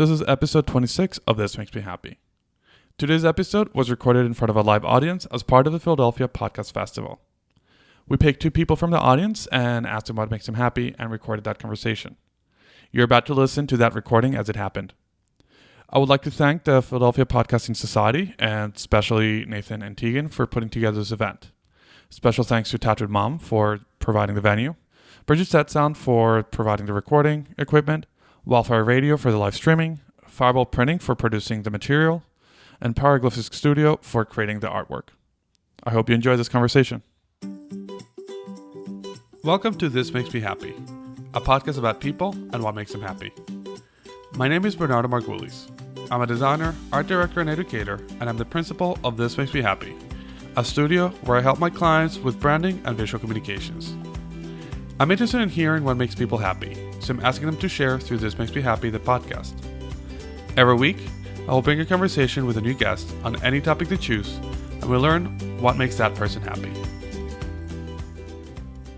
This is episode 26 of This Makes Me Happy. Today's episode was recorded in front of a live audience as part of the Philadelphia Podcast Festival. We picked two people from the audience and asked them what makes them happy and recorded that conversation. You're about to listen to that recording as it happened. I would like to thank the Philadelphia Podcasting Society and especially Nathan and Tegan for putting together this event. Special thanks to Tattooed Mom for providing the venue, Bridget Set Sound for providing the recording equipment, Wildfire Radio for the live streaming, Fireball Printing for producing the material, and Paraglyphics Studio for creating the artwork. I hope you enjoy this conversation. Welcome to This Makes Me Happy, a podcast about people and what makes them happy. My name is Bernardo Margulis. I'm a designer, art director, and educator, and I'm the principal of This Makes Me Happy, a studio where I help my clients with branding and visual communications. I'm interested in hearing what makes people happy, so I'm asking them to share through This Makes Me Happy, the podcast. Every week, I will bring a conversation with a new guest on any topic they choose, and we'll learn what makes that person happy.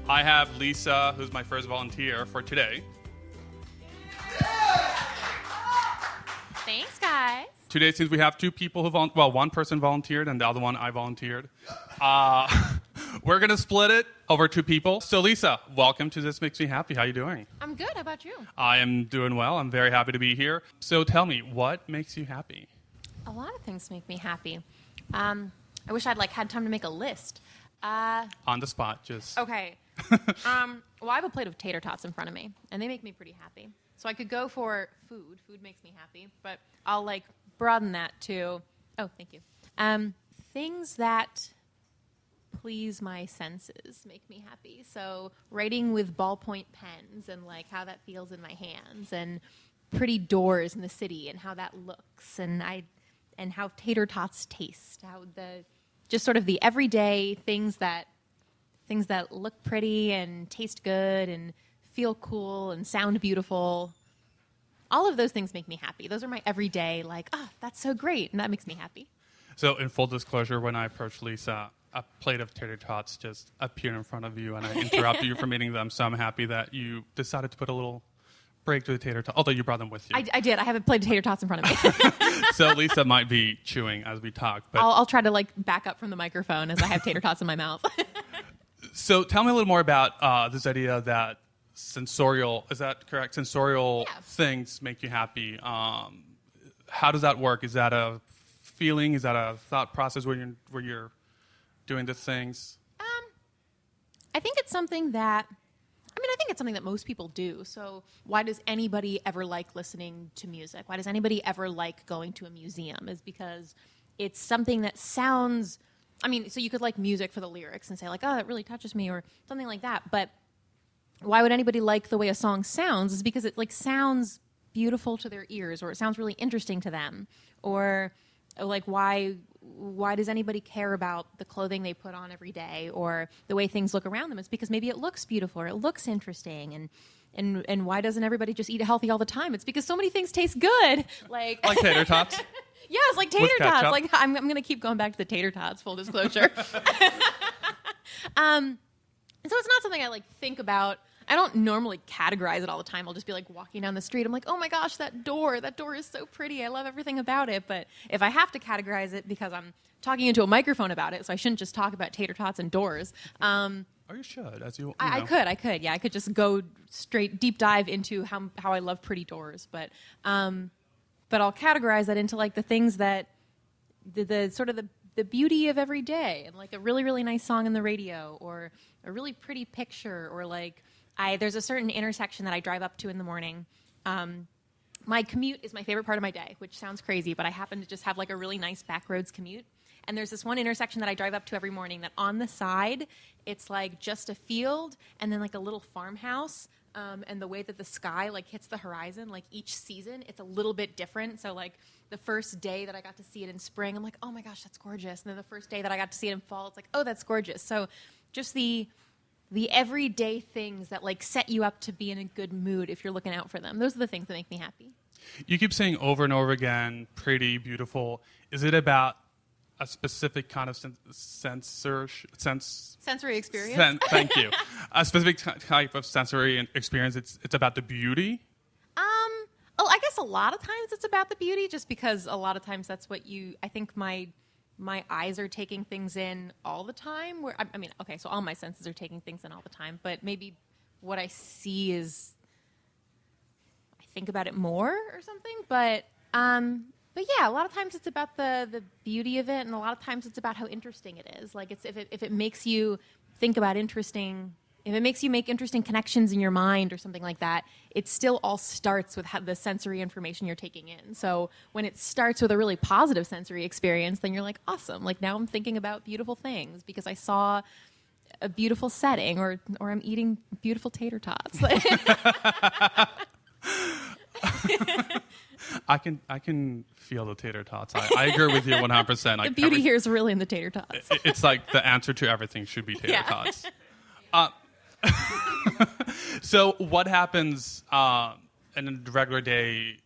I have Lisa, who's my first volunteer for today. Thanks, guys. Today, since we have two people who one person volunteered and the other one I volunteered, we're going to split it over two people. So, Lisa, welcome to This Makes Me Happy. How you doing? I'm good. How about you? I am doing well. I'm very happy to be here. So tell me, what makes you happy? A lot of things make me happy. I wish I'd had time to make a list. On the spot, just... Okay. Well, I have a plate of Tater-Tots in front of me, and they make me pretty happy. So I could go for food. Food makes me happy, but I'll broaden that to... Oh, thank you. Things that please my senses make me happy. So writing with ballpoint pens and how that feels in my hands, and pretty doors in the city and how that looks, and how tater tots taste, how just sort of the everyday things that look pretty and taste good and feel cool and sound beautiful. All of those things make me happy. Those are my everyday that's so great, and that makes me happy. So in full disclosure, when I approached Lisa, a plate of Tater-Tots just appeared in front of you, and I interrupted you from eating them. So I'm happy that you decided to put a little break to the Tater-Tots, although you brought them with you. I did. I have a plate of Tater-Tots in front of me. So Lisa might be chewing as we talk. But I'll try to back up from the microphone as I have Tater-Tots in my mouth. So tell me a little more about this idea that sensorial, is that correct? Sensorial things make you happy. How does that work? Is that a feeling? Is that a thought process where you're doing the things? I think it's something that, I think it's something that most people do. So why does anybody ever like listening to music? Why does anybody ever like going to a museum? Is because it's something that sounds, so you could like music for the lyrics and say oh, that really touches me or something like that. But why would anybody like the way a song sounds? Is because it sounds beautiful to their ears, or it sounds really interesting to them, or why does anybody care about the clothing they put on every day or the way things look around them? It's because maybe it looks beautiful or it looks interesting. And why doesn't everybody just eat healthy all the time? It's because so many things taste good. Like Tater-Tots? Yes, like Tater-Tots. I'm going to keep going back to the Tater-Tots, full disclosure. And so it's not something I think about. I don't normally categorize it all the time. I'll just be walking down the street. I'm oh my gosh, that door is so pretty. I love everything about it. But if I have to categorize it because I'm talking into a microphone about it, so I shouldn't just talk about tater tots and doors. Or you should, as you know. I could. Yeah, I could just go straight deep dive into how I love pretty doors. But I'll categorize that into the things that the sort of the beauty of every day, and a really, really nice song on the radio, or a really pretty picture, or there's a certain intersection that I drive up to in the morning. My commute is my favorite part of my day, which sounds crazy, but I happen to just have a really nice back roads commute. And there's this one intersection that I drive up to every morning that on the side, it's just a field and then a little farmhouse. And the way that the sky hits the horizon, each season, it's a little bit different. So the first day that I got to see it in spring, I'm oh my gosh, that's gorgeous. And then the first day that I got to see it in fall, it's oh, that's gorgeous. So just the everyday things that set you up to be in a good mood if you're looking out for them. Those are the things that make me happy. You keep saying over and over again, pretty, beautiful. Is it about a specific kind of sensory experience? Thank you. A specific type of sensory experience. It's about the beauty? Oh, I guess a lot of times it's about the beauty, just because a lot of times that's what I think my eyes are taking things in all the time. Where I mean, okay, so all my senses are taking things in all the time, but maybe what I see is I think about it more or something. But yeah, a lot of times it's about the beauty of it, and a lot of times it's about how interesting it is. Like if it makes you think about interesting. If it makes you make interesting connections in your mind or something like that, it still all starts with the sensory information you're taking in. So when it starts with a really positive sensory experience, then you're like, awesome. Like now I'm thinking about beautiful things because I saw a beautiful setting, or I'm eating beautiful tater-tots. I can feel the tater tots. I agree with you 100%. The beauty here is really in the tater tots. It's like the answer to everything should be tater tots. So what happens in a regular day?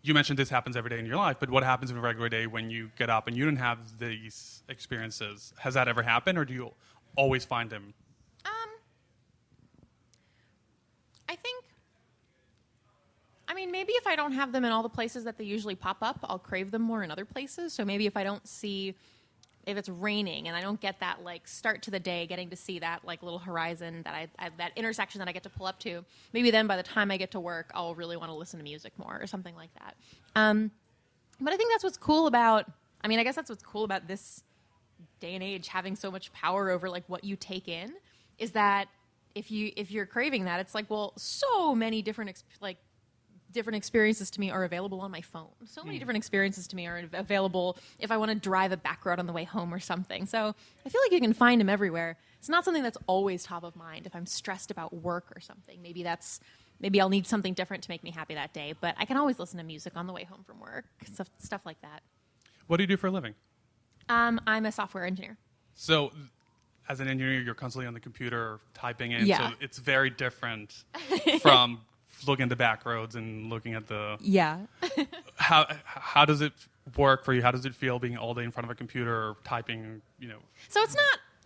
You mentioned this happens every day in your life, but what happens in a regular day when you get up and you don't have these experiences? Has that ever happened, or do you always find them? I mean, maybe if I don't have them in all the places that they usually pop up, I'll crave them more in other places. So maybe if I don't see, if it's raining and I don't get that like start to the day, getting to see that like little horizon that that intersection that I get to pull up to, maybe then by the time I get to work, I'll really want to listen to music more or something like that. But I think that's what's cool about, I mean, I guess that's what's cool about this day and age, having so much power over like what you take in, is that if you're craving that, it's like, well, so many different experiences to me are available on my phone. So many different experiences to me are available if I want to drive a back road on the way home or something. So I feel like you can find them everywhere. It's not something that's always top of mind. If I'm stressed about work or something, maybe I'll need something different to make me happy that day. But I can always listen to music on the way home from work, stuff like that. What do you do for a living? I'm a software engineer. So as an engineer, you're constantly on the computer typing in. Yeah. So it's very different from looking at the back roads and looking at the... Yeah. How does it work for you? How does it feel being all day in front of a computer or typing, So it's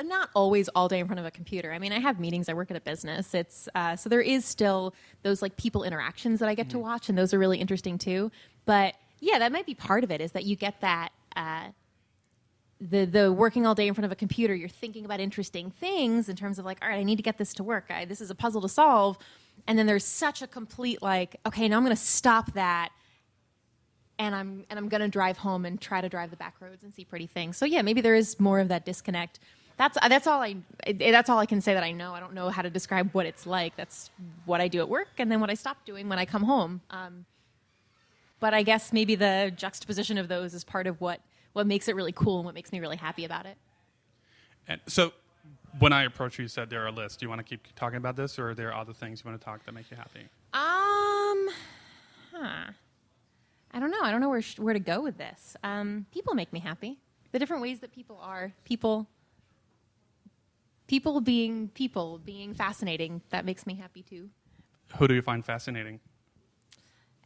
not always all day in front of a computer. I mean, I have meetings. I work at a business. It's so there is still those like people interactions that I get to watch, and those are really interesting too. But yeah, that might be part of it, is that you get that the working all day in front of a computer. You're thinking about interesting things in terms of like, all right, I need to get this to work. This is a puzzle to solve. And then there's such a complete like, okay, now I'm going to stop that, and I'm going to drive home and try to drive the back roads and see pretty things. So yeah, maybe there is more of that disconnect. That's all I can say that I know. I don't know how to describe what it's like. That's what I do at work, and then what I stop doing when I come home. But I guess maybe the juxtaposition of those is part of what makes it really cool and what makes me really happy about it. And so when I approached you, you said there are a list. Do you want to keep talking about this, or are there other things you want to talk that make you happy? I don't know. I don't know where to go with this. People make me happy. The different ways that people are. People being fascinating, that makes me happy too. Who do you find fascinating?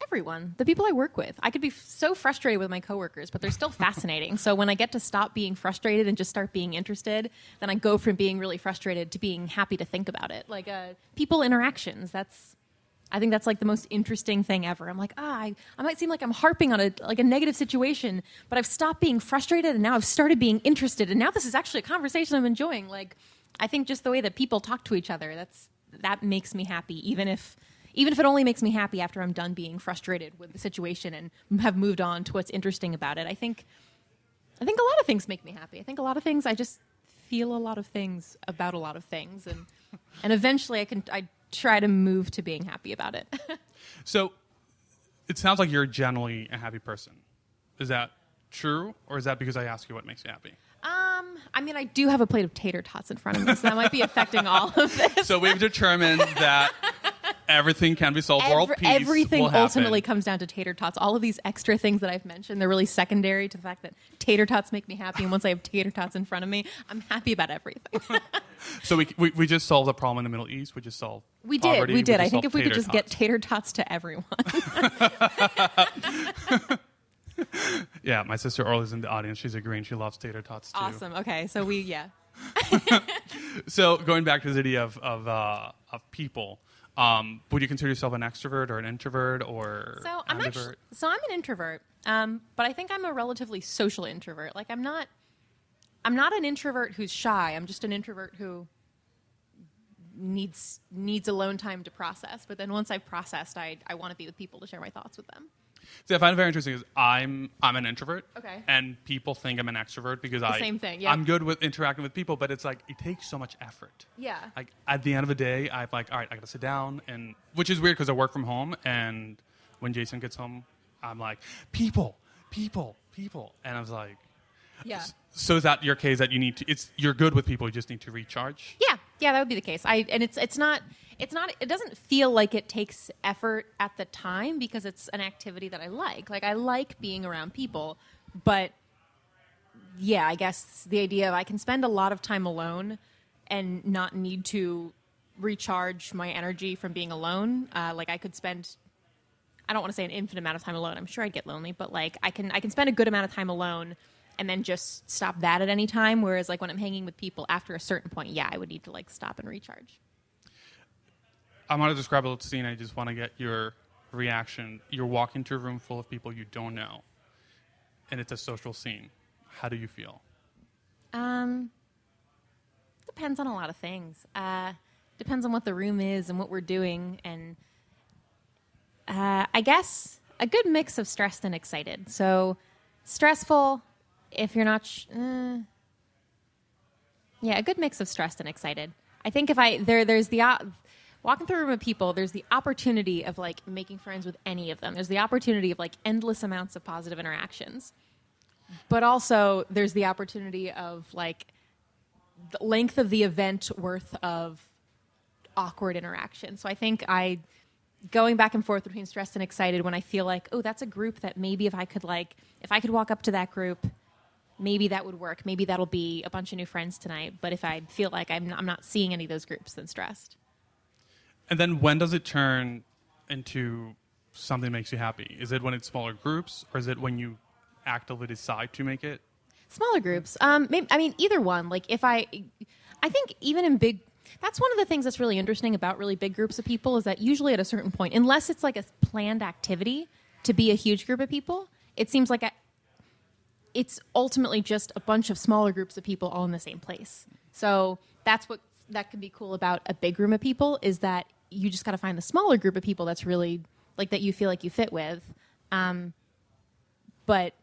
Everyone. The people I work with. I could be so frustrated with my coworkers, but they're still fascinating. So when I get to stop being frustrated and just start being interested, then I go from being really frustrated to being happy to think about it. Like people interactions. I think that's like the most interesting thing ever. I'm like, I might seem like I'm harping on a negative situation, but I've stopped being frustrated, and now I've started being interested, and now this is actually a conversation I'm enjoying. Like, I think just the way that people talk to each other, that makes me happy, even if it only makes me happy after I'm done being frustrated with the situation and have moved on to what's interesting about it. I think a lot of things make me happy. I think a lot of things, I just feel a lot of things about a lot of things, and eventually I try to move to being happy about it. So it sounds like you're generally a happy person. Is that true, or is that because I asked you what makes you happy? I mean, I do have a plate of tater-tots in front of me, so that might be affecting all of this. So we've determined that everything can be solved. World peace everything will happen. ultimately comes down to tater-tots. All of these extra things that I've mentioned, they're really secondary to the fact that tater-tots make me happy, and once I have tater-tots in front of me, I'm happy about everything. So we just solved the problem in the Middle East. We just solved We poverty. did. We I think if we could just get tater-tots. tater-tots to everyone. Yeah, my sister Orla's in the audience. She's agreeing. She loves tater-tots too. Awesome. Okay, so yeah. So going back to the idea of people, Would you consider yourself an extrovert or an introvert or I'm an introvert, but I think I'm a relatively social introvert. Like I'm not an introvert who's shy. I'm just an introvert who needs alone time to process. But then once I've processed, I want to be with people to share my thoughts with them. See, I find it very interesting. Is I'm an introvert, okay, and people think I'm an extrovert because same thing. Yeah, I'm good with interacting with people, but it's like it takes so much effort. Yeah. Like at the end of the day, I'm like, all right, I gotta sit down, and which is weird because I work from home, and when Jason gets home, I'm like, people, and I was like, yeah. So is that your case that you need to? You're good with people, you just need to recharge. Yeah, that would be the case. It doesn't feel like it takes effort at the time because it's an activity that I like. Like I like being around people, but yeah, I guess the idea of I can spend a lot of time alone and not need to recharge my energy from being alone. Like I could spend, I don't want to say an infinite amount of time alone. I'm sure I'd get lonely, but like I can spend a good amount of time alone and then just stop that at any time. Whereas like when I'm hanging with people after a certain point, yeah, I would need to like stop and recharge. I want to describe a little scene. I just want to get your reaction. You're walking to a room full of people you don't know, and it's a social scene. How do you feel? Depends on a lot of things. Depends on what the room is and what we're doing, and I guess a good mix of stressed and excited. So stressful, if you're not. Yeah, a good mix of stressed and excited. I think if there's the walking through a room of people, there's the opportunity of like making friends with any of them. There's the opportunity of like endless amounts of positive interactions. But also there's the opportunity of like the length of the event worth of awkward interaction. So I think going back and forth between stressed and excited when I feel like, oh, that's a group that maybe if I could walk up to that group, maybe that would work. Maybe that'll be a bunch of new friends tonight. But if I feel like I'm not seeing any of those groups, then stressed. And then when does it turn into something that makes you happy? Is it when it's smaller groups, or is it when you actively decide to make it? Smaller groups. Either one. Like I think even in big, that's one of the things that's really interesting about really big groups of people is that usually at a certain point, unless it's like a planned activity to be a huge group of people, it seems like it's ultimately just a bunch of smaller groups of people all in the same place. So that can be cool about a big room of people is that you just got to find the smaller group of people that's really like that you feel like you fit with. But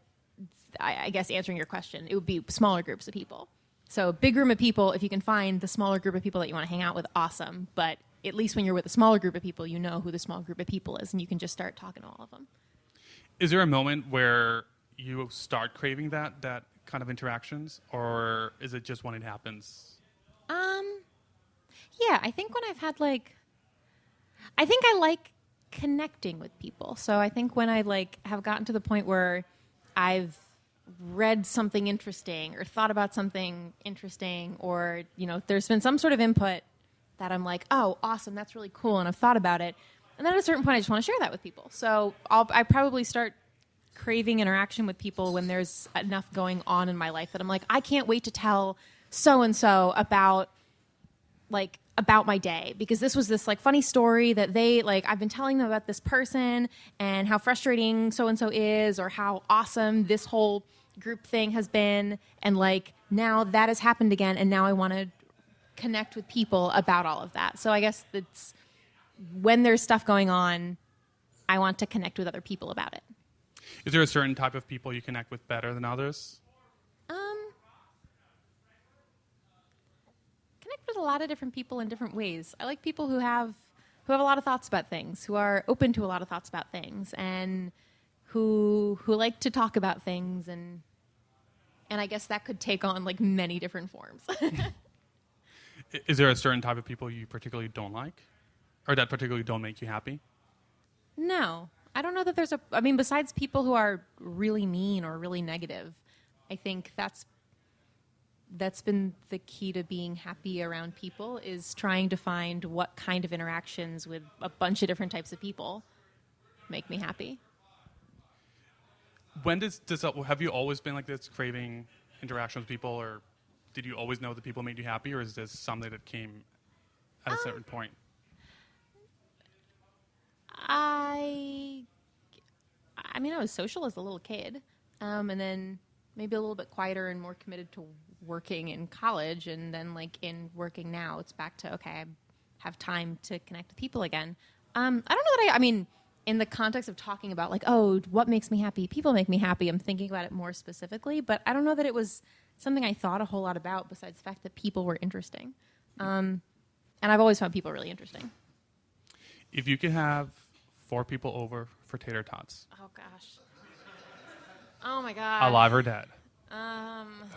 I guess answering your question, it would be smaller groups of people. So big room of people, if you can find the smaller group of people that you want to hang out with, awesome. But at least when you're with a smaller group of people, you know who the small group of people is, and you can just start talking to all of them. Is there a moment where you start craving that kind of interactions, or is it just when it happens? Yeah, I think when I've had I think I like connecting with people. So I think when I have gotten to the point where I've read something interesting or thought about something interesting, or there's been some sort of input that I'm like, oh, awesome, that's really cool, and I've thought about it, and then at a certain point I just want to share that with people. So I probably start craving interaction with people when there's enough going on in my life that I'm like, I can't wait to tell so and so about my day, because this was this funny story that I've been telling them about this person and how frustrating so and so is, or how awesome this whole group thing has been, and now that has happened again, and now I want to connect with people about all of that. So I guess that's when there's stuff going on, I want to connect with other people about it. Is there a certain type of people you connect with better than others? Connect with a lot of different people in different ways. I like people who have a lot of thoughts about things, who are open to a lot of thoughts about things, and who like to talk about things, and I guess that could take on many different forms. Is there a certain type of people you particularly don't like, or that particularly don't make you happy? No. I don't know that there's besides people who are really mean or really negative, I think that's been the key to being happy around people, is trying to find what kind of interactions with a bunch of different types of people make me happy. When does have you always been like this, craving interaction with people, or did you always know that people made you happy, or is this something that came at a certain point? I mean, I was social as a little kid, and then maybe a little bit quieter and more committed to working in college, and then like in working now, it's back to okay, I have time to connect with people again. I don't know that I mean, in the context of talking about like, oh, what makes me happy? People make me happy. I'm thinking about it more specifically, but I don't know that it was something I thought a whole lot about besides the fact that people were interesting. And I've always found people really interesting. If you could have 4 people over for Tater-Tots, Oh gosh. Oh my god. alive or dead,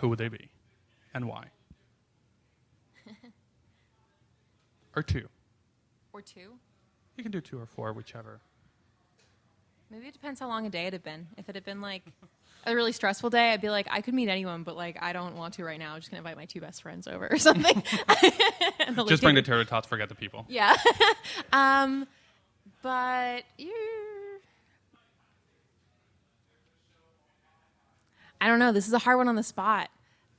who would they be, and why? Or 2. Or 2. You can do 2 or 4, whichever. Maybe it depends how long a day it had been. If it had been like a really stressful day, I'd be like, I could meet anyone, but like I don't want to right now. I'm just gonna invite my 2 best friends over or something. Just bring the Tater-Tots, forget the people. Yeah. But I don't know. This is a hard one on the spot.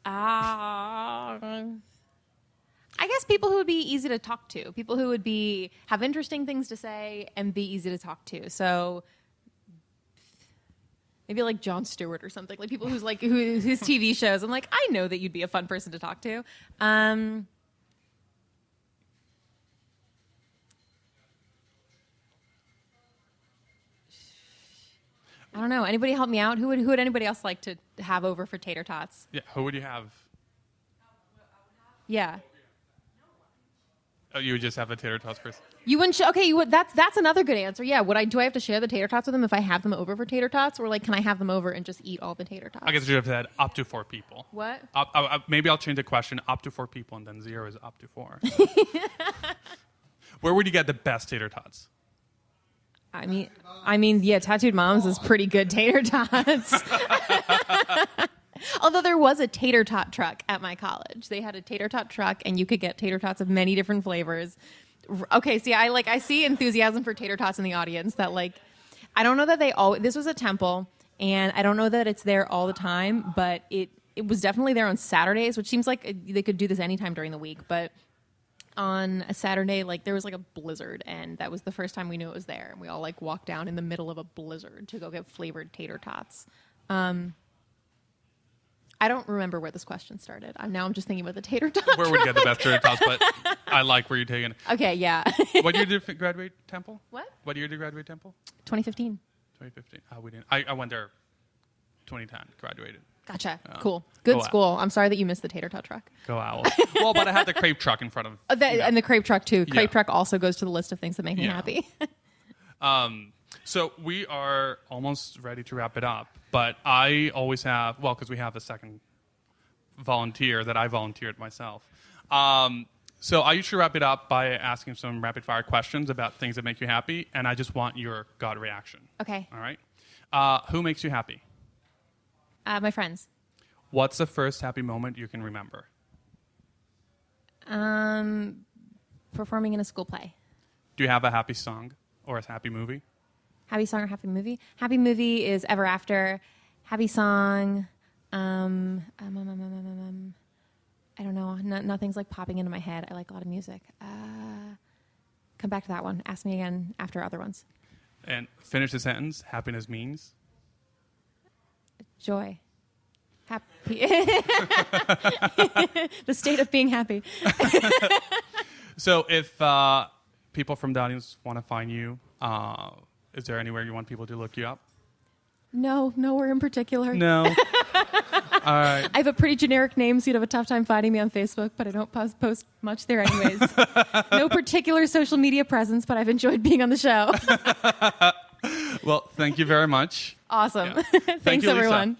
I guess people who would be easy to talk to, people who would have interesting things to say and be easy to talk to. So maybe like Jon Stewart or something, like people whose TV shows. I'm like, I know that you'd be a fun person to talk to. I don't know. Anybody help me out? Who would anybody else like to have over for Tater-Tots? Yeah, who would you have? Yeah. Oh, you would just have a Tater-Tots person? You wouldn't. Okay, you would. That's another good answer. Yeah. Do I have to share the Tater-Tots with them if I have them over for Tater-Tots, or like can I have them over and just eat all the Tater-Tots? I guess you have said up to 4 people. What? Maybe I'll change the question. Up to 4 people, and then 0 is up to 4. Where would you get the best Tater-Tots? I mean, yeah, Tattooed Moms is pretty good Tater-Tots. Although there was a tater tot truck at my college. They had a tater tot truck, and you could get tater tots of many different flavors. Okay, see, I see enthusiasm for tater tots in the audience. That like, I don't know that this was a temple, and I don't know that it's there all the time, but it was definitely there on Saturdays, which seems like they could do this anytime during the week, but on a Saturday, like there was like a blizzard, and that was the first time we knew it was there. And we all like walked down in the middle of a blizzard to go get flavored tater tots. I don't remember where this question started. I'm just thinking about the tater tot. Where would you get the best tater tots? But I like where you're taking it. Okay, yeah. What year did you graduate Temple? What? What year did you graduate Temple? 2015. 2015. Oh, we didn't. I went there 2010, graduated. Gotcha. Cool. Good Go school. I'm sorry that you missed the tater tot truck. Go Owl. Well, but I had the crepe truck in front of And the crepe truck, too. Crepe Yeah. truck also goes to the list of things that make me Yeah. happy. So we are almost ready to wrap it up, but I always have, because we have a second volunteer that I volunteered myself. So I usually wrap it up by asking some rapid fire questions about things that make you happy, and I just want your gut reaction. Okay. All right? Who makes you happy? My friends. What's the first happy moment you can remember? Performing in a school play. Do you have a happy song or a happy movie? Happy song or happy movie? Happy movie is Ever After. Happy song. I don't know. Nothing's like popping into my head. I like a lot of music. Come back to that one. Ask me again after other ones. And finish the sentence. Happiness means? Joy. Happy. The state of being happy. So if people from the audience want to find you, is there anywhere you want people to look you up? No, nowhere in particular. No. All right. I have a pretty generic name, so you'd have a tough time finding me on Facebook, but I don't post much there anyways. No particular social media presence, but I've enjoyed being on the show. Well, thank you very much. Awesome. Yeah. Thanks, you, Lisa. everyone.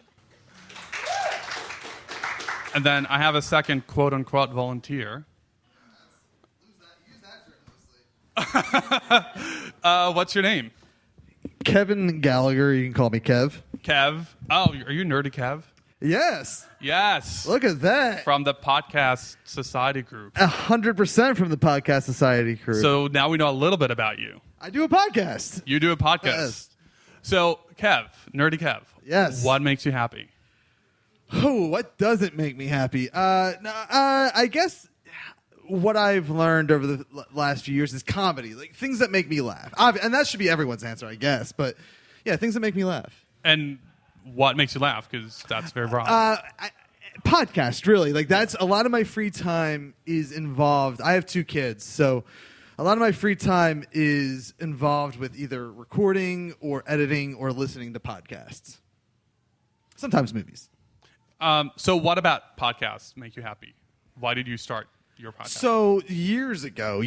And then I have a second quote-unquote volunteer. What's your name? Kevin Gallagher. You can call me Kev. Kev. Oh, are you Nerdy Kev? Yes. Yes. Look at that. From the Podcast Society group. 100% from the Podcast Society crew. So now we know a little bit about you. I do a podcast. You do a podcast. Yes. So, Kev, Nerdy Kev. Yes. What makes you happy? Oh, what doesn't make me happy? I guess what I've learned over the last few years is comedy, like things that make me laugh. And that should be everyone's answer, I guess. But, Yeah, things that make me laugh. And what makes you laugh? Because that's very broad. Podcast, really. Like, that's a lot of my free time is involved. I have 2 kids, so a lot of my free time is involved with either recording or editing or listening to podcasts. Sometimes movies. So what about podcasts make you happy? Why did you start your podcast? So years ago,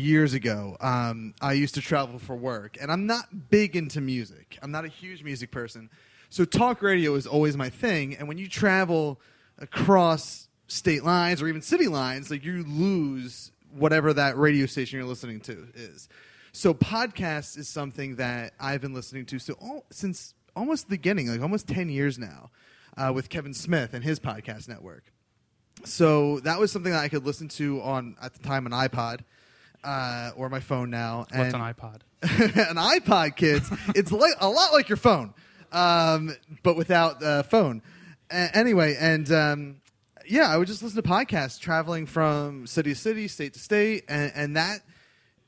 I used to travel for work, and I'm not big into music. I'm not a huge music person. So talk radio is always my thing, and when you travel across state lines or even city lines, like, you lose whatever that radio station you're listening to is. So podcasts is something that I've been listening to since almost the beginning, like almost 10 years now, with Kevin Smith and his podcast network. So that was something that I could listen to on, at the time, an iPod or my phone now. What's an iPod? An iPod, kids. It's like a lot like your phone, but without the phone. Anyway, and I would just listen to podcasts traveling from city to city, state to state, and that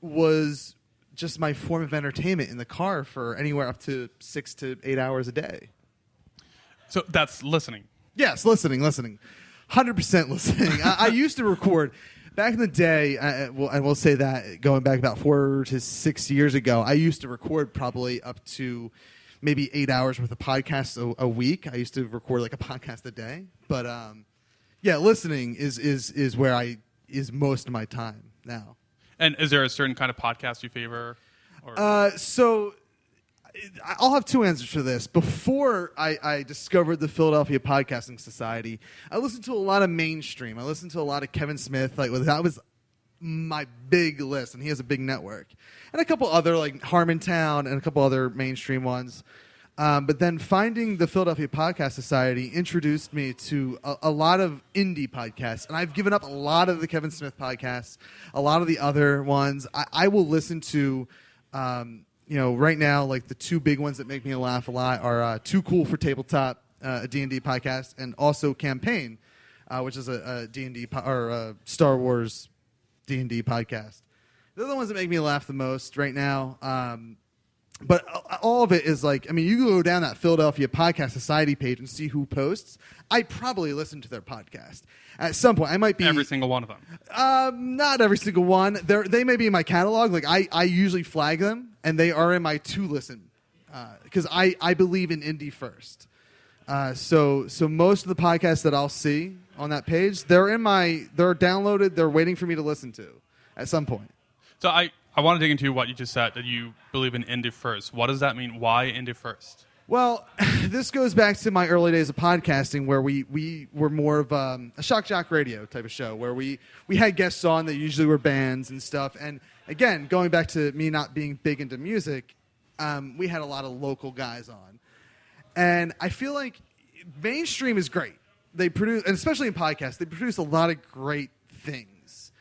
was just my form of entertainment in the car for anywhere up to 6 to 8 hours a day. So that's listening. Yes, listening. 100% listening. I used to record back in the day, and we'll say that going back about 4 to 6 years ago, I used to record probably up to maybe 8 hours worth of podcasts a week. I used to record like a podcast a day. But listening is where is most of my time now. And is there a certain kind of podcast you favor? Or? So I'll have 2 answers for this. Before I discovered the Philadelphia Podcasting Society, I listened to a lot of mainstream. I listened to a lot of Kevin Smith. Like, that was my big list, and he has a big network. And a couple other, like Harmontown and a couple other mainstream ones. But then finding the Philadelphia Podcast Society introduced me to a lot of indie podcasts. And I've given up a lot of the Kevin Smith podcasts, a lot of the other ones. I will listen to... right now, like, the 2 big ones that make me laugh a lot are Too Cool for Tabletop, a D&D podcast, and also Campaign, which is a D&D or a Star Wars D&D podcast. They're the ones that make me laugh the most right now. But all of it is like, I mean, you go down that Philadelphia Podcast Society page and see who posts. I probably listen to their podcast. At some point, I might be... Every single one of them. Not every single one. They may be in my catalog. Like, I usually flag them, and they are in my to-listen. Because I believe in indie first. So most of the podcasts that I'll see on that page, they're downloaded, they're waiting for me to listen to at some point. So I want to dig into what you just said, that you believe in indie first. What does that mean? Why indie first? Well, this goes back to my early days of podcasting, where we were more of a shock jock radio type of show, where we had guests on that usually were bands and stuff. And again, going back to me not being big into music, we had a lot of local guys on. And I feel like mainstream is great. They produce, and especially in podcasts, they produce a lot of great things.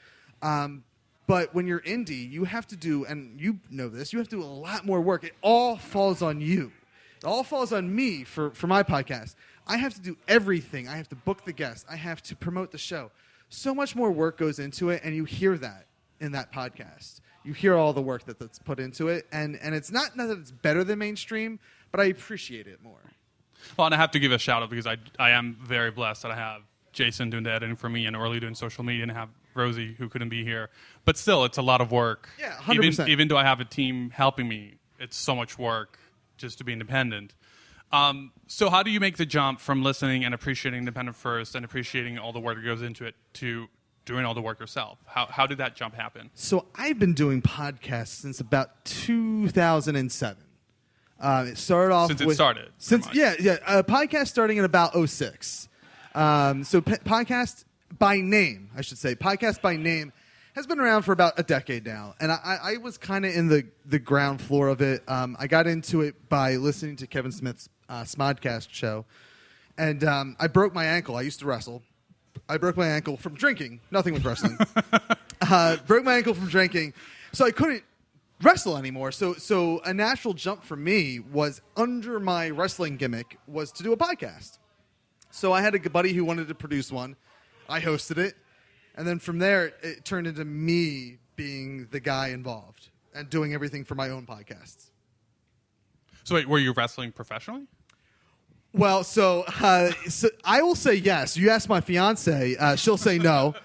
But when you're indie, you have to do, and you know this, you have to do a lot more work. It all falls on you. It all falls on me for my podcast. I have to do everything. I have to book the guests. I have to promote the show. So much more work goes into it, and you hear that in that podcast. You hear all the work that's put into it, and it's not that it's better than mainstream, but I appreciate it more. Well, and I have to give a shout out because I am very blessed that I have Jason doing the editing for me and Orly doing social media, and have Rosie, who couldn't be here. But still, it's a lot of work. Yeah, 100%. Even though I have a team helping me, it's so much work just to be independent. So how do you make the jump from listening and appreciating independent first and appreciating all the work that goes into it to doing all the work yourself? How did that jump happen? So I've been doing podcasts since about 2007. It started off podcast starting in about 2006. Podcast by name, I should say. Podcast by name has been around for about a decade now. And I was kind of in the ground floor of it. I got into it by listening to Kevin Smith's Smodcast show. And I broke my ankle. I used to wrestle. I broke my ankle from drinking. Nothing with wrestling. Broke my ankle from drinking. So I couldn't wrestle anymore. So a natural jump for me was, under my wrestling gimmick, was to do a podcast. So I had a buddy who wanted to produce one. I hosted it. And then from there, it turned into me being the guy involved and doing everything for my own podcasts. So wait, were you wrestling professionally? Well, so I will say yes. You ask my fiance, she'll say no.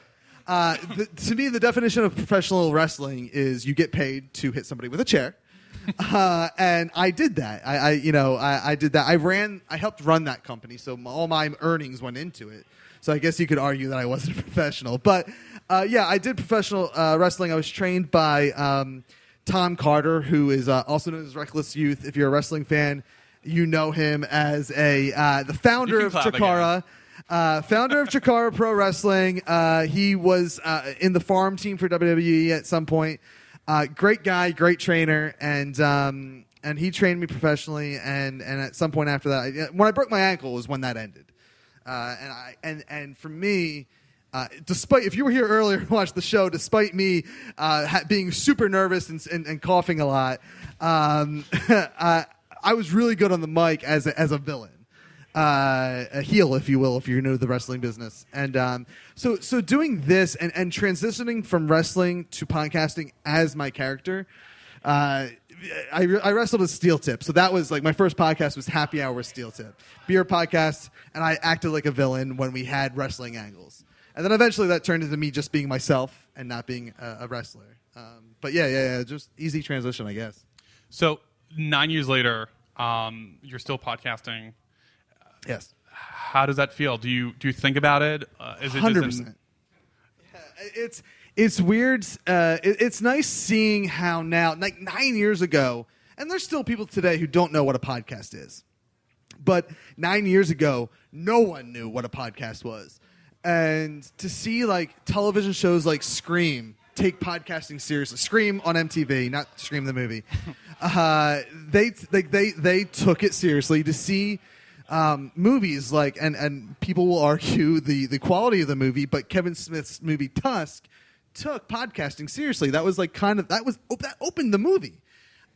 To me, the definition of professional wrestling is you get paid to hit somebody with a chair, and I did that. I did that. I helped run that company, so all my earnings went into it. So I guess you could argue that I wasn't a professional, but yeah, I did professional wrestling. I was trained by Tom Carter, who is also known as Reckless Youth. If you're a wrestling fan, you know him as the founder of Chikara. Founder of Chikara Pro Wrestling. He was in the farm team for WWE at some point. Great guy, great trainer, and he trained me professionally. And at some point after that, when I broke my ankle was when that ended. And for me, despite, if you were here earlier and watched the show, despite me being super nervous and coughing a lot, I was really good on the mic as a villain. A heel, if you will, if you're new to the wrestling business. And so doing this and transitioning from wrestling to podcasting as my character, I wrestled as Steel Tip. So that was like my first podcast was Happy Hour with Steel Tip. Beer podcast, and I acted like a villain when we had wrestling angles. And then eventually that turned into me just being myself and not being a wrestler. But yeah, just easy transition, I guess. So 9 years later, you're still podcasting. Yes. How does that feel? Do you think about it? Is it 100%. Yeah, it's weird. It's nice seeing how now, like 9 years ago, and there's still people today who don't know what a podcast is. But 9 years ago, no one knew what a podcast was. And to see like television shows like Scream take podcasting seriously, Scream on MTV, not Scream the movie, they took it seriously. To see movies like, and people will argue the quality of the movie, but Kevin Smith's movie Tusk took podcasting seriously. That was like that opened the movie.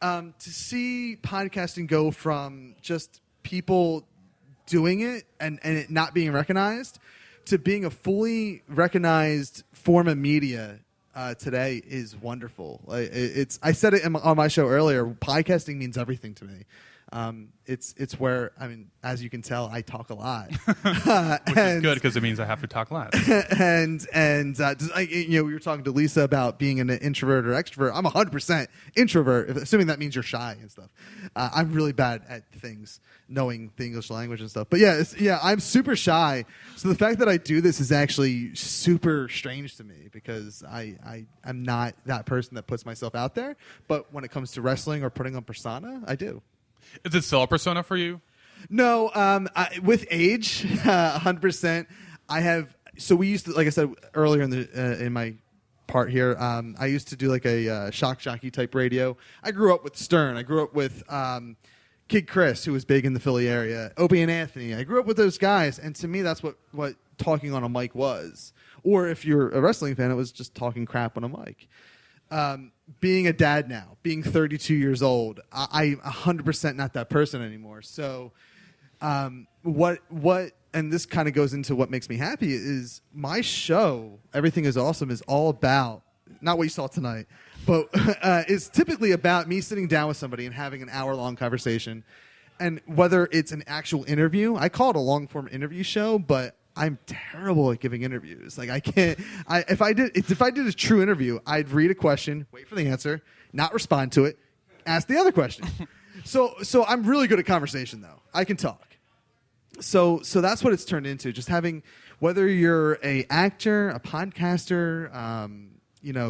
To see podcasting go from just people doing it and it not being recognized to being a fully recognized form of media today is wonderful. I said it on my show earlier. Podcasting means everything to me. It's where, I mean, as you can tell, I talk a lot, which is good because it means I have to talk less. and we were talking to Lisa about being an introvert or extrovert. I'm 100% introvert, assuming that means you're shy and stuff. I'm really bad at things, knowing the English language and stuff. But yeah, I'm super shy. So the fact that I do this is actually super strange to me because I'm not that person that puts myself out there. But when it comes to wrestling or putting on persona, I do. Is it still a persona for you? No, with age, 100%. I have. So we used to, like I said earlier in my part here, I used to do like a shock jockey type radio. I grew up with Stern. I grew up with Kid Chris, who was big in the Philly area. Opie and Anthony. I grew up with those guys, and to me, that's what talking on a mic was. Or if you're a wrestling fan, it was just talking crap on a mic. Being a dad now, being 32 years old, I'm 100% not that person anymore. So what and this kind of goes into what makes me happy is my show, Everything is Awesome, is all about, not what you saw tonight, but is typically about me sitting down with somebody and having an hour-long conversation. And whether it's an actual interview, I call it a long-form interview show, but I'm terrible at giving interviews. Like I can't. If I did a true interview, I'd read a question, wait for the answer, not respond to it, ask the other question. So I'm really good at conversation though. I can talk. So that's what it's turned into. Just having, whether you're a actor, a podcaster,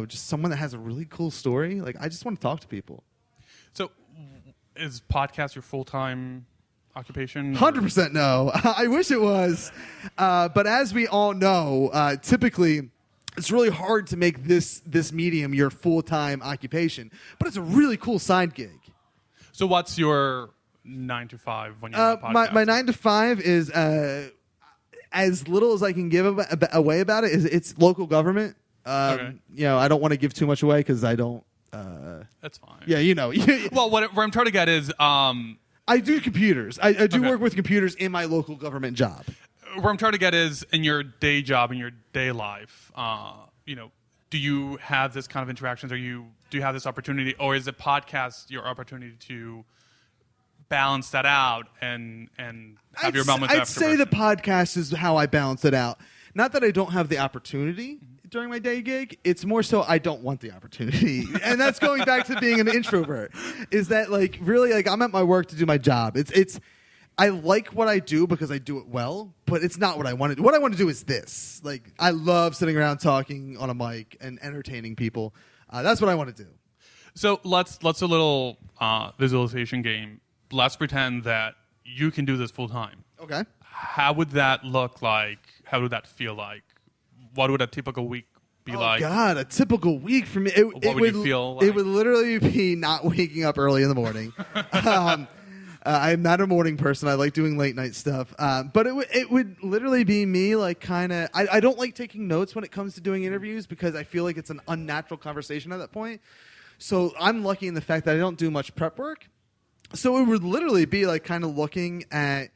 just someone that has a really cool story. Like I just want to talk to people. So is podcast your full-time occupation? 100% no. I wish it was. But as we all know, typically it's really hard to make this medium your full-time occupation. But it's a really cool side gig. So what's your 9 to 5 when you're on a podcast? My 9 to 5 is as little as I can give away about it. It's local government. Okay. I don't want to give too much away because I don't. That's fine. Yeah, Well, what I'm trying to get is... I do computers. I do work with computers in my local government job. What I'm trying to get is, in your day job, in your day life, do you have this kind of interactions? Do you have this opportunity, or is the podcast your opportunity to balance that out and have your moments I'd afterwards? say the podcast is how I balance it out. Not that I don't have the opportunity during my day gig. It's more so I don't want the opportunity. And that's going back to being an introvert. Is that like really like I'm at my work to do my job. It's I like what I do because I do it well, but it's not what I want to do. What I want to do is this. Like I love sitting around talking on a mic and entertaining people. That's what I want to do. So let's do a little visualization game. Let's pretend that you can do this full time. Okay. How would that look like? How would that feel like? What would a typical week be like? Oh, God, a typical week for me. What would you feel like? It would literally be not waking up early in the morning. I'm not a morning person. I like doing late night stuff. But it would literally be me like kind of... I don't like taking notes when it comes to doing interviews because I feel like it's an unnatural conversation at that point. So I'm lucky in the fact that I don't do much prep work. So it would literally be like kind of looking at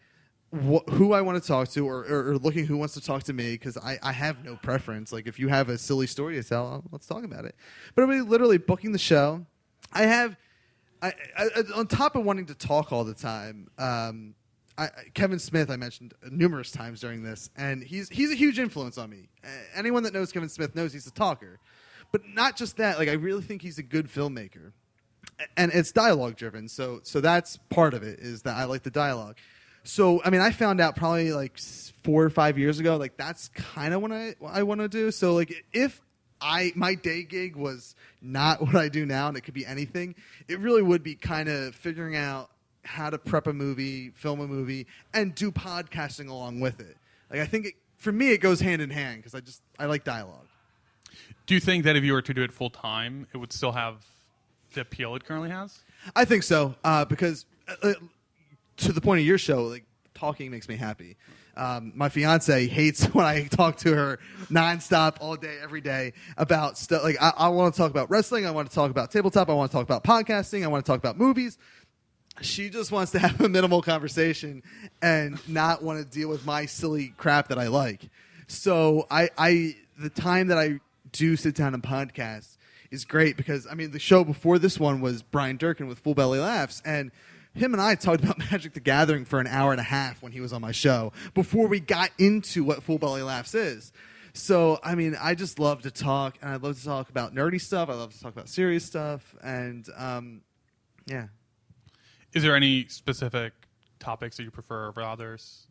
who I want to talk to or looking who wants to talk to me because I have no preference. Like if you have a silly story to tell, let's talk about it. But I'm literally booking the show. I on top of wanting to talk all the time, Kevin Smith I mentioned numerous times during this, and he's a huge influence on me. Anyone that knows Kevin Smith knows he's a talker. But not just that. Like I really think he's a good filmmaker. And it's dialogue driven, so that's part of it is that I like the dialogue. So I mean, I found out probably like 4 or 5 years ago, like that's kind of what I want to do. So like if my day gig was not what I do now, and it could be anything, it really would be kind of figuring out how to prep a movie, film a movie, and do podcasting along with it. Like I think for me, it goes hand in hand because I like dialogue. Do you think that if you were to do it full time, it would still have the appeal it currently has? I think so because to the point of your show, like talking makes me happy. My fiance hates when I talk to her nonstop all day, every day about stuff. Like I want to talk about wrestling. I want to talk about tabletop. I want to talk about podcasting. I want to talk about movies. She just wants to have a minimal conversation and not want to deal with my silly crap that I like. So the time that I do sit down and podcast is great because, I mean, the show before this one was Brian Durkin with Full Belly Laughs, and him and I talked about Magic the Gathering for an hour and a half when he was on my show before we got into what Full Belly Laughs is. So, I mean, I just love to talk, and I love to talk about nerdy stuff. I love to talk about serious stuff, and, yeah. Is there any specific topics that you prefer over others?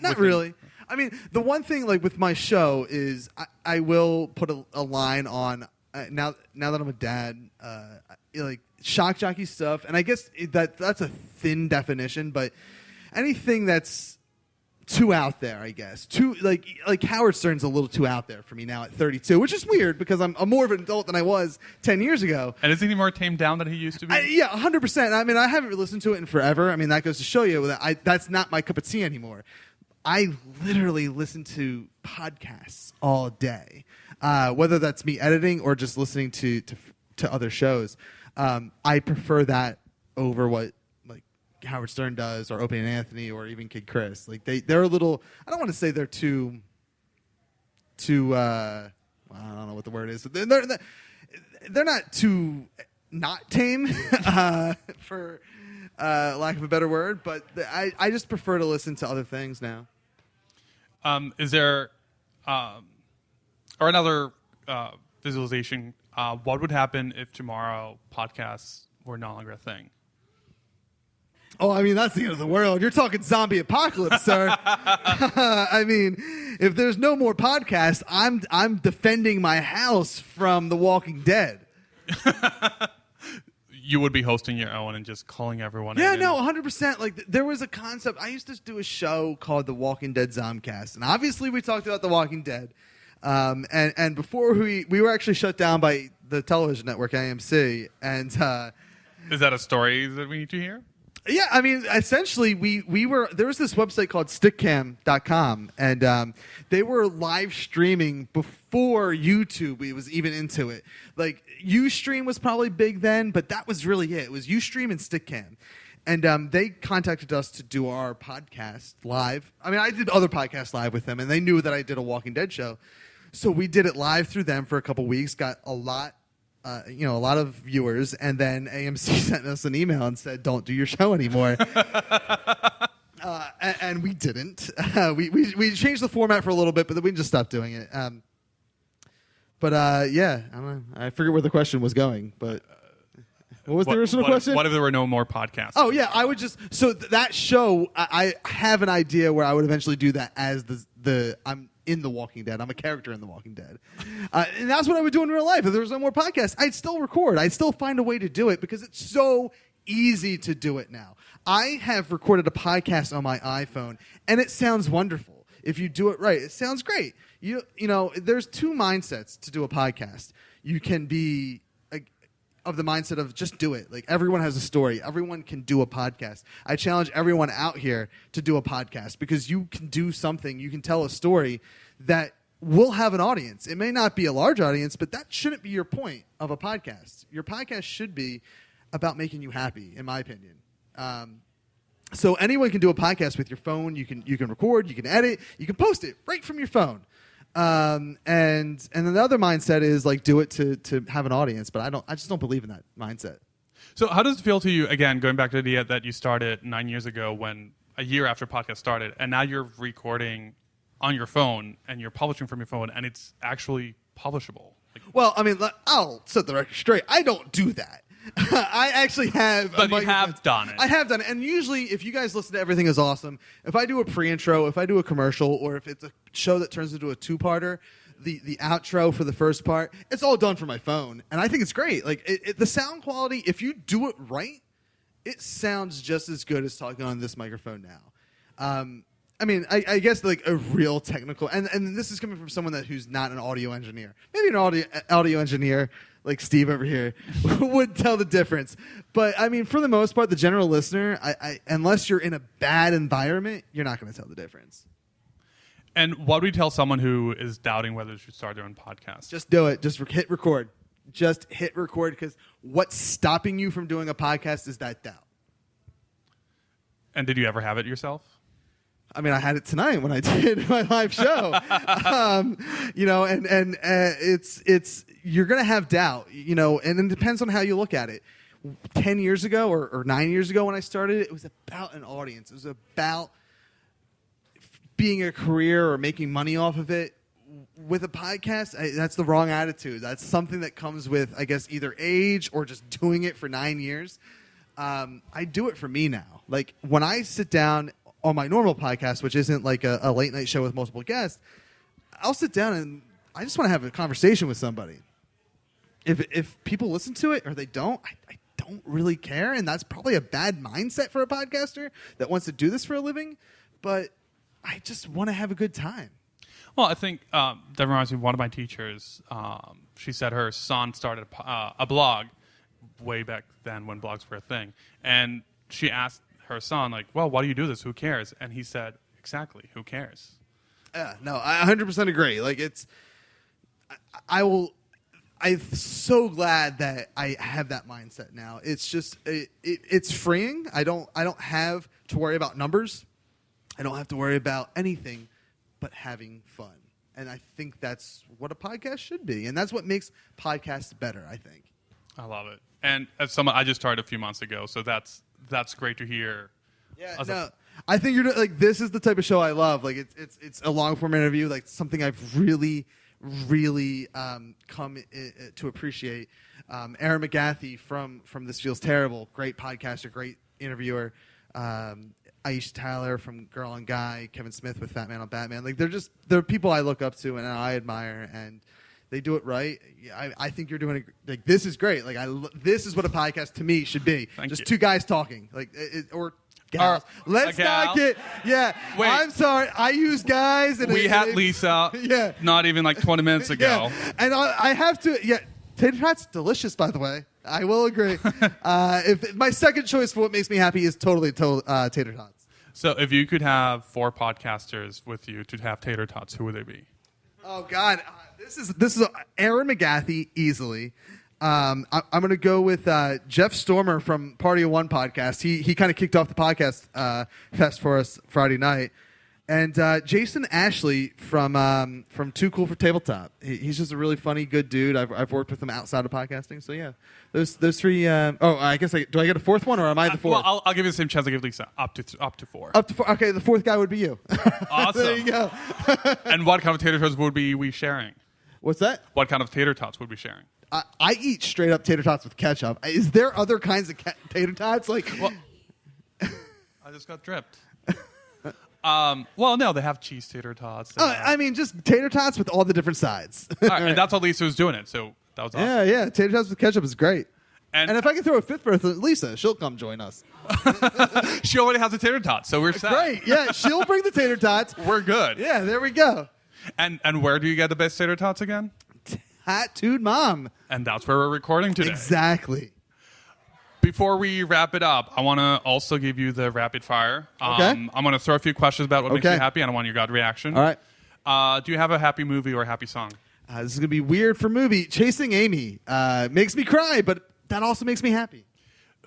Not really. I mean, the one thing like with my show is I will put a line on now that I'm a dad, like shock jockey stuff, and I guess that's a thin definition, but anything that's too out there, I guess. Too like Howard Stern's a little too out there for me now at 32, which is weird because I'm more of an adult than I was 10 years ago. And isn't he more tamed down than he used to be? Yeah, 100%. I mean, I haven't listened to it in forever. I mean, that goes to show you that that's not my cup of tea anymore. I literally listen to podcasts all day, whether that's me editing or just listening to other shows. I prefer that over what Howard Stern does, or Opie and Anthony, or even Kid Chris. Like they're a little. I don't want to say they're too. I don't know what the word is. But they're not too not tame, for lack of a better word. But I just prefer to listen to other things now. Is there, or another visualization? What would happen if tomorrow podcasts were no longer a thing? Oh, I mean, that's the end of the world. You're talking zombie apocalypse, sir. I mean, if there's no more podcasts, I'm defending my house from The Walking Dead. You would be hosting your own and just calling everyone in. Yeah, no, 100%. Like, there was a concept. I used to do a show called The Walking Dead Zombcast, and obviously we talked about The Walking Dead. And before we were actually shut down by the television network AMC. And is that a story that we need to hear? Yeah, I mean, essentially, we were there was this website called stickcam.com, and they were live streaming before YouTube was even into it. Like, Ustream was probably big then, but that was really it. It was Ustream and Stickcam. And they contacted us to do our podcast live. I mean, I did other podcasts live with them, and they knew that I did a Walking Dead show. So we did it live through them for a couple weeks, got a lot a lot of viewers, and then AMC sent us an email and said, "Don't do your show anymore." And we didn't. We changed the format for a little bit, but then we just stopped doing it. I don't know. I forget where the question was going, but what was the original question? What if there were no more podcasts? Oh yeah, I would just that show. I have an idea where I would eventually do that as the I'm in The Walking Dead. I'm a character in The Walking Dead, and that's what I would do in real life. If there was no more podcasts, I'd still record. I'd still find a way to do it because it's so easy to do it now. I have recorded a podcast on my iPhone, and it sounds wonderful. If you do it right, it sounds great. You know, there's two mindsets to do a podcast. You can be of the mindset of just do it. Like, everyone has a story. Everyone can do a podcast. I challenge everyone out here to do a podcast because you can do something. You can tell a story that will have an audience. It may not be a large audience, but that shouldn't be your point of a podcast. Your podcast should be about making you happy, in my opinion. So anyone can do a podcast with your phone. You can record, you can edit, you can post it right from your phone. And then the other mindset is like do it to have an audience, but I just don't believe in that mindset. So how does it feel to you, again, going back to the idea that you started 9 years ago, when a year after podcast started, and now you're recording on your phone and you're publishing from your phone, and it's actually publishable? Well, I mean, I'll set the record straight. I don't do that. I actually have. But you have done it. I have done it. And usually, if you guys listen to Everything Is Awesome, if I do a pre-intro, if I do a commercial, or if it's a show that turns into a two-parter, the outro for the first part, it's all done from my phone. And I think it's great. Like, the sound quality, if you do it right, it sounds just as good as talking on this microphone now. I mean, I guess like a real technical, and this is coming from someone who's not an audio engineer. Maybe an audio engineer like Steve over here would tell the difference. But I mean, for the most part, the general listener, unless you're in a bad environment, you're not going to tell the difference. And what would you tell someone who is doubting whether they should start their own podcast? Just do it. Just hit record. Just hit record, because what's stopping you from doing a podcast is that doubt. And did you ever have it yourself? I mean, I had it tonight when I did my live show. It's you're gonna have doubt, and it depends on how you look at it. 10 years ago or 9 years ago when I started it was about an audience. It was about being a career or making money off of it. With a podcast, that's the wrong attitude. That's something that comes with, I guess, either age or just doing it for 9 years. I do it for me now. Like, when I sit down on my normal podcast, which isn't like a late night show with multiple guests, I'll sit down and I just want to have a conversation with somebody. If people listen to it or they don't, I don't really care. And that's probably a bad mindset for a podcaster that wants to do this for a living. But I just want to have a good time. Well, I think that reminds me of one of my teachers. She said her son started a blog way back then when blogs were a thing. And she asked her son, like, well, why do you do this? Who cares? And he said, exactly, who cares? No, I 100% agree. Like, I'm so glad that I have that mindset now. It's just, it's freeing. I don't have to worry about numbers. I don't have to worry about anything but having fun. And I think that's what a podcast should be. And that's what makes podcasts better, I think. I love it. And as someone, I just started a few months ago, so that's great to hear. Yeah, I think you're like, this is the type of show I love. Like, it's a long form interview, like something I've really come to appreciate. Aaron McGathy from This Feels Terrible, great podcaster, great interviewer. Aisha Tyler from Girl on Guy, Kevin Smith with Fat Man on Batman. Like, they're people I look up to and I admire, and they do it right. I think you're doing it. Like, this is great. Like, this is what a podcast to me should be. Thank you. Two guys talking, like, or gals. Let's not get. Yeah. Wait. I'm sorry. I use guys. And we had Lisa. Yeah. Not even like 20 minutes ago. Yeah. And I have to. Yeah. Tater-Tots, delicious, by the way. I will agree. If my second choice for what makes me happy is totally Tater-Tots. So if you could have 4 podcasters with you to have Tater-Tots, who would they be? Oh God, this is Aaron McGathy easily. I'm going to go with Jeff Stormer from Party of One podcast. He kind of kicked off the podcast fest for us Friday night, And Jason Ashley from Too Cool for Tabletop. He's just a really funny, good dude. I've worked with him outside of podcasting. So yeah, those three. I guess do I get a fourth one or am I the fourth? Well, I'll give you the same chance I give Lisa. Up to 4. Up to 4. Okay, the fourth guy would be you. Awesome. There you go. And what kind of tater tots would we sharing? What's that? What kind of tater tots would we sharing? I eat straight up tater tots with ketchup. Is there other kinds of tater tots? Like, well, I just got dripped. Well, no, they have cheese tater tots. I mean, just tater tots with all the different sides. All right, and that's how Lisa was doing it, so that was awesome. Yeah. Tater tots with ketchup is great. And if I can throw a fifth person, Lisa, she'll come join us. She already has a tater tot, so we're set. Great. Yeah, she'll bring the tater tots. We're good. Yeah, there we go. And where do you get the best tater tots again? Tattooed Mom. And that's where we're recording today. Exactly. Before we wrap it up, I want to also give you the rapid fire. Okay. I'm going to throw a few questions about what makes you happy, and I want your gut reaction. All right. Do you have a happy movie or a happy song? This is going to be weird for movie. Chasing Amy makes me cry, but that also makes me happy.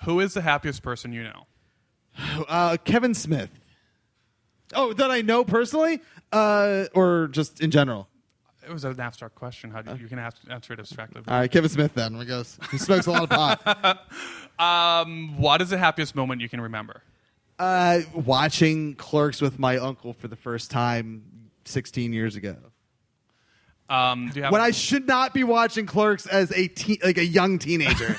Who is the happiest person you know? Kevin Smith. Oh, that I know personally? Or just in general? It was an abstract question. How do you can answer it abstractly. All right, Kevin Smith then. Here goes. He smokes a lot of pot. What is the happiest moment you can remember? Watching Clerks with my uncle for the first time 16 years ago. Do you have when I should not be watching Clerks as a young teenager.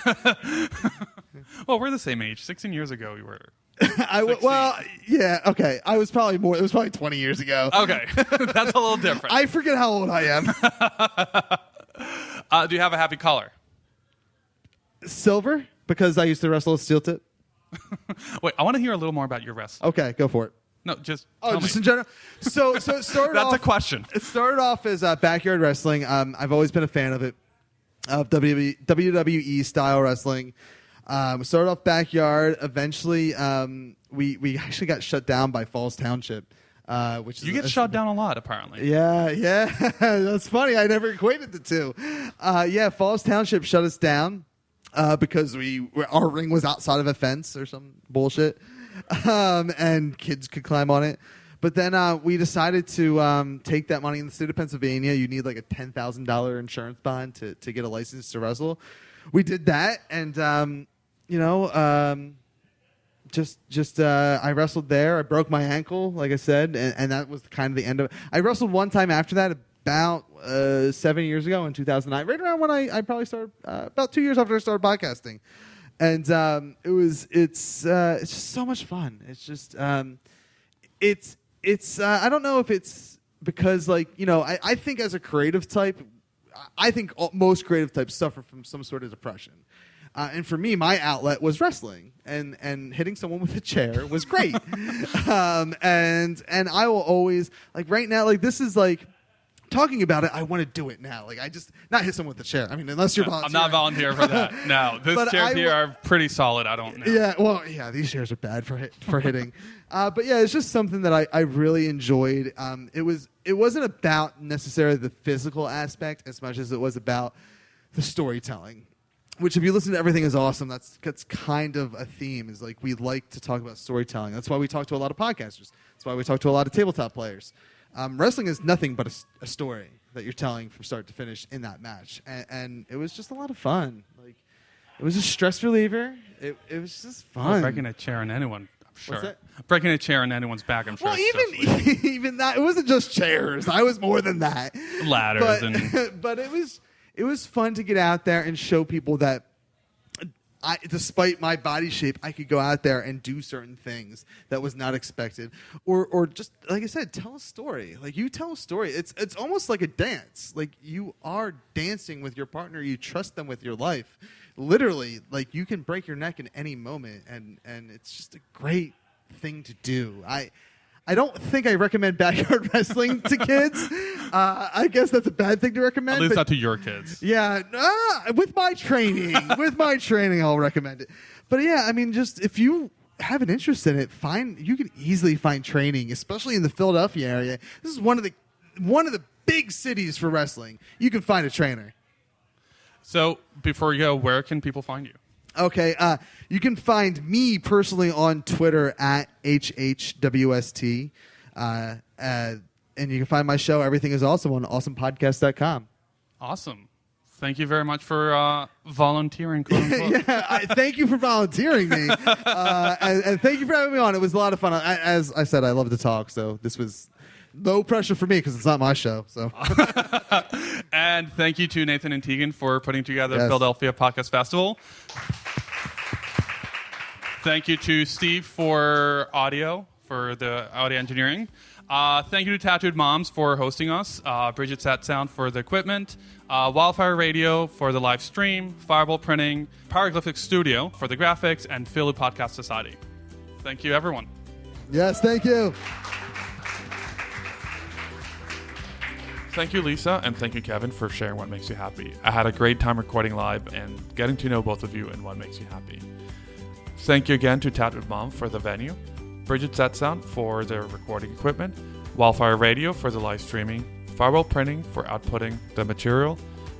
Well, we're the same age. 16 years ago, we were. Yeah, okay. I was probably more. It was probably 20 years ago. Okay, that's a little different. I forget how old I am. Do you have a happy color? Silver, because I used to wrestle with steel tip. Wait, I want to hear a little more about your wrestling. Okay, go for it. No, just just in general. So it started That's off, a question. It started off as backyard wrestling. I've always been a fan of it, of WWE style wrestling. We started off backyard. Eventually, we actually got shut down by Falls Township, which you get shut down a lot, apparently. Yeah, that's funny. I never equated the two. Falls Township shut us down because our ring was outside of a fence or some bullshit, and kids could climb on it. But then we decided to take that money in the state of Pennsylvania. You need like a $10,000 insurance bond to get a license to wrestle. We did that, and I wrestled there. I broke my ankle, like I said, and that was kind of the end of it. I wrestled one time after that, about 7 years ago in 2009, right around when I probably started, about 2 years after I started podcasting. And it's just so much fun. It's just I don't know if it's because I think as a creative type, I think most creative types suffer from some sort of depression. And for me, my outlet was wrestling, and hitting someone with a chair was great. And I will always, right now, this is talking about it, I want to do it now. I just not hit someone with a chair. I mean, unless you're volunteering. I'm not volunteering for that. No, these chairs here are pretty solid. I don't know. Yeah, these chairs are bad for hitting. But yeah, it's just something that I really enjoyed. It wasn't about necessarily the physical aspect as much as it was about the storytelling. Which, if you listen to Everything Is Awesome, that's kind of a theme. Is we like to talk about storytelling. That's why we talk to a lot of podcasters. That's why we talk to a lot of tabletop players. Wrestling is nothing but a story that you're telling from start to finish in that match, and it was just a lot of fun. It was a stress reliever. It was just fun. Breaking a chair on anyone, I'm sure. What's that? Breaking a chair on anyone's back, I'm sure. Well, even that, it wasn't just chairs. I was more than that. Ladders but it was fun to get out there and show people that despite my body shape, I could go out there and do certain things that was not expected. Or just, like I said, tell a story. You tell a story. It's almost like a dance. You are dancing with your partner. You trust them with your life. Literally, you can break your neck in any moment, and it's just a great thing to do. I don't think I recommend backyard wrestling to kids. I guess that's a bad thing to recommend. At least not to your kids. Yeah, with my training, I'll recommend it. But yeah, I mean, just if you have an interest in it, you can easily find training, especially in the Philadelphia area. This is one of the big cities for wrestling. You can find a trainer. So before you go, where can people find you? Okay, you can find me personally on Twitter at HHWST. And you can find my show, Everything Is Awesome, on awesomepodcast.com. Awesome. Thank you very much for volunteering. Quote unquote. Thank you for volunteering me. And thank you for having me on. It was a lot of fun. As I said, I love to talk, so this was no pressure for me because it's not my show. So. And thank you to Nathan and Tegan for putting together the Yes. Philadelphia Podcast Festival. Thank you to Steve for audio, for the audio engineering. Thank you to Tattooed Moms for hosting us, Bridget Sat Sound for the equipment, Wildfire Radio for the live stream, Fireball Printing, Pyroglyphic Studio for the graphics, and Philly Podcast Society. Thank you, everyone. Yes, thank you. Thank you, Lisa, and thank you, Kevin, for sharing what makes you happy. I had a great time recording live and getting to know both of you and what makes you happy. Thank you again to Tattooed Mom for the venue, Bridget Sat Sound for their recording equipment, Wildfire Radio for the live streaming, Fireball Printing for outputting the material,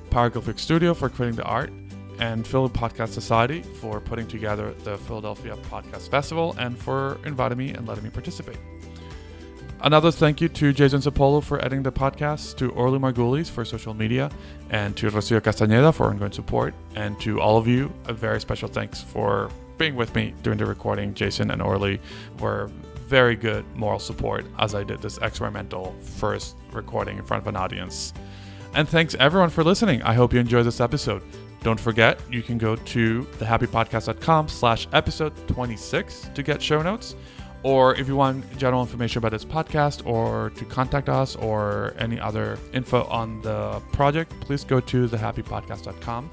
Pyroglyphic Studio for creating the art, and Philly Podcast Society for putting together the Philadelphia Podcast Festival and for inviting me and letting me participate. Another thank you to Jason Zapolo for editing the podcast, to Orly Margulies for social media, and to Rocio Castañeda for ongoing support, and to all of you, a very special thanks for being with me during the recording. Jason and Orly were very good moral support as I did this experimental first recording in front of an audience. And thanks everyone for listening. I hope you enjoyed this episode. Don't forget, you can go to thehappypodcast.com/episode 26 to get show notes. Or if you want general information about this podcast or to contact us or any other info on the project, please go to thehappypodcast.com.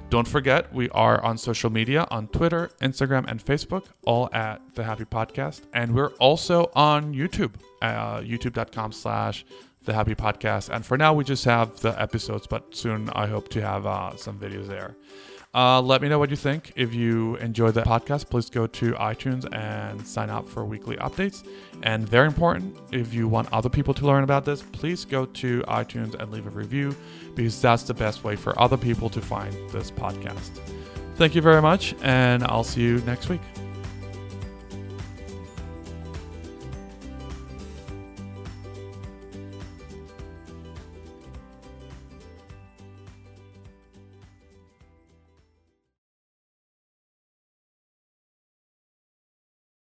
Don't forget, we are on social media on Twitter, Instagram, and Facebook, all at The Happy Podcast. And we're also on YouTube, youtube.com/The Happy Podcast. And for now, we just have the episodes, but soon I hope to have some videos there. Let me know what you think. If you enjoy the podcast, please go to iTunes and sign up for weekly updates. And very important, if you want other people to learn about this, please go to iTunes and leave a review, because that's the best way for other people to find this podcast. Thank you very much, and I'll see you next week.